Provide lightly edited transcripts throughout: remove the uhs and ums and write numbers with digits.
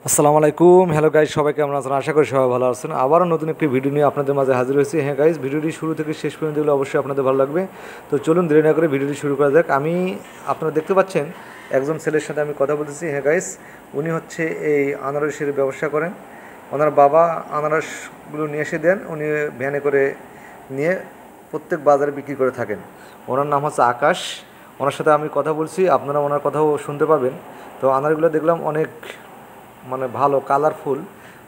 আসসালামু আলাইকুম। Hello guys, সবাই কেমন আছেন? আশা করি সবাই ভালো আছেন। আবারও নতুন একটি ভিডিও নিয়ে আপনাদের মাঝে হাজির হয়েছি। হ্যাঁ গাইজ, ভিডিওটি শুরু থেকে শেষ পর্যন্ত দেখলে অবশ্যই আপনাদের ভালো লাগবে। তো চলুন দেরি না করে ভিডিওটি শুরু করা যাক। আপনারা দেখতে পাচ্ছেন একজন ছেলের সাথে আমি কথা বলতেছি। হ্যাঁ গাইজ, উনি হচ্ছে এই আনারসের ব্যবসা করেন। ওনার বাবা আনারসগুলো নিয়ে এসে দেন, উনি ভ্যানে করে নিয়ে প্রত্যেক বাজারে বিক্রি করে থাকেন। ওনার নাম হচ্ছে আকাশ। ওনার সাথে আমি কথা বলছি, আপনারা ওনার কথাও শুনতে পাবেন। তো আনারগুলো দেখলাম অনেক ভালো, কালারফুল,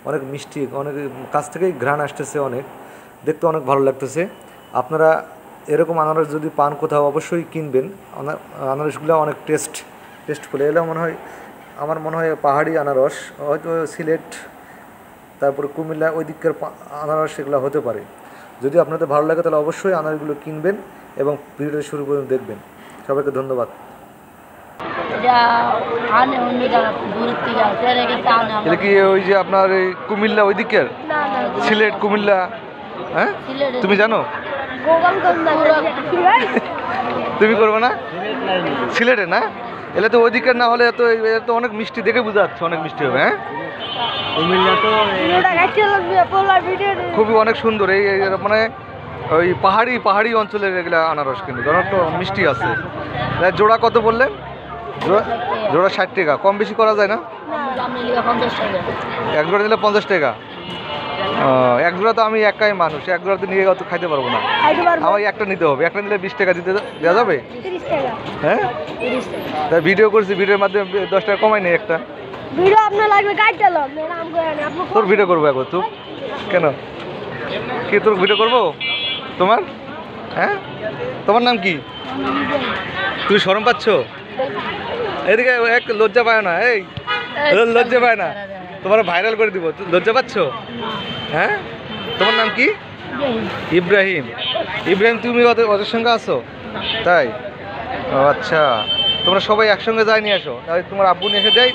অনেক মিষ্টি, অনেক কাছ থেকেই ঘ্রাণ আসতেছে, অনেক দেখতে অনেক ভালো লাগতেছে। আপনারা এরকম আনারস যদি পান কোথাও অবশ্যই কিনবেন। আনারসগুলো অনেক টেস্টফুল। এগুলো আমার মনে হয় পাহাড়ি আনারস, হয়তো সিলেট, তারপরে কুমিল্লা ওই দিকের আনারস এগুলো হতে পারে। যদি আপনাদের ভালো লাগে তাহলে অবশ্যই আনারসগুলো কিনবেন এবং ভিডিওটা শুরু পর্যন্ত দেখবেন। সবাইকে ধন্যবাদ। এটা কি ওই যে আপনার এই কুমিল্লা ওই দিকের, সিলেট কুমিল্লা? হ্যাঁ, তুমি জানো? তুমি করবে না? সিলেটে না? এলে তো ওই দিকের না হলে তো অনেক মিষ্টি, দেখে বোঝা যাচ্ছে অনেক মিষ্টি হবে। হ্যাঁ, খুবই অনেক সুন্দর। এই মানে ওই পাহাড়ি অঞ্চলের এগুলা আনারস, কিন্তু একটু মিষ্টি আছে। জোড়া কত বললেন? জোড়া 60 টাকা। কম বেশি করা যায় না? এক জোড়া দিলে 50 টাকা। এক জোড়া তো আমি একাই মানুষ, এক জোড়া তো নিয়ে অত খাইতে পারবো না। আমার একটা নিতে হবে। একটা নিলে 20 টাকা দিতে দেওয়া যাবে? হ্যাঁ, তাই ভিডিও করছি, ভিডিওর মাধ্যমে 10 টাকা কমাই নেই একটা। তোর ভিডিও করবো একবার তুই? কেন, কি তোর ভিডিও করবো তোমার? হ্যাঁ, তোমার নাম কি? তুমি শরম পাচ্ছ? এদিকে এক লজ্জা পায় না, এই লজ্জা পায় না, তোমার ভাইরাল করে দিব। লজ্জা পাচ্ছ? হ্যাঁ, তোমার নাম কি? ইব্রাহিম। ইব্রাহিম, তুমি ওদের সঙ্গে আছো? তাই? ও আচ্ছা, তোমরা সবাই একসঙ্গে যাই নিয়ে আসো, তাই তোমার আব্বু নিয়ে এসে দেয়?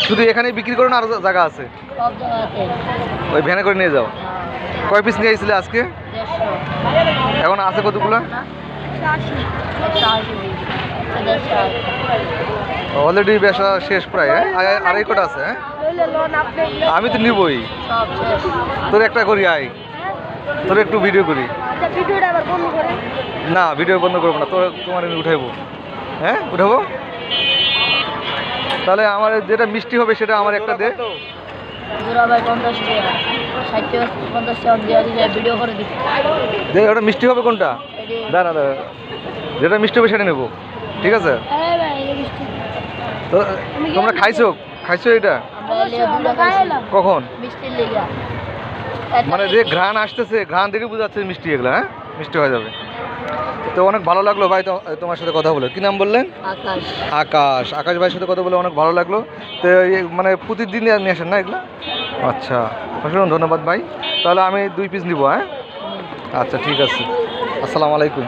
শুধু এখানেই বিক্রি করো না আরো জায়গা আছে? ওই ভ্যানে করে নিয়ে যাও। কয় পিস নিয়ে আসছিলে আজকে? এখন আছে কতগুলো? অলরেডি বেচা শেষ প্রায়। হ্যাঁ, আড়াই কটা আছে। হ্যাঁ, আমি তো নিবই। তোর একটা করি, আয় তোর একটু ভিডিও করি। না, ভিডিও বন্ধ করবো না, তোমার আমি উঠাইবো। হ্যাঁ, উঠাবো। তাহলে আমার যেটা মিষ্টি হবে সেটা আমার একটা দে। ওটা মিষ্টি হবে কোনটা? দাঁড়া, যেটা মিষ্টি হবে সেটা নেবো। ঠিক আছে। তো তোমরা খাইছো এটা? কখন? মানে যে ঘ্রাণ আসতেছে, ঘ্রাণ দেখে বোঝা যাচ্ছে মিষ্টি, এগুলো হ্যাঁ মিষ্টি হয়ে যাবে। তো অনেক ভালো লাগলো ভাই তোমার সাথে কথা বলে। কি নাম বললেন? আকাশ। আকাশ ভাইয়ের সাথে কথা বলে অনেক ভালো লাগলো। তো মানে প্রতিদিন নিয়ে আসেন না এগুলো? আচ্ছা, অসংখ্য ধন্যবাদ ভাই। তাহলে আমি 2 পিস নিব। হ্যাঁ, আচ্ছা ঠিক আছে। আসসালামু আলাইকুম।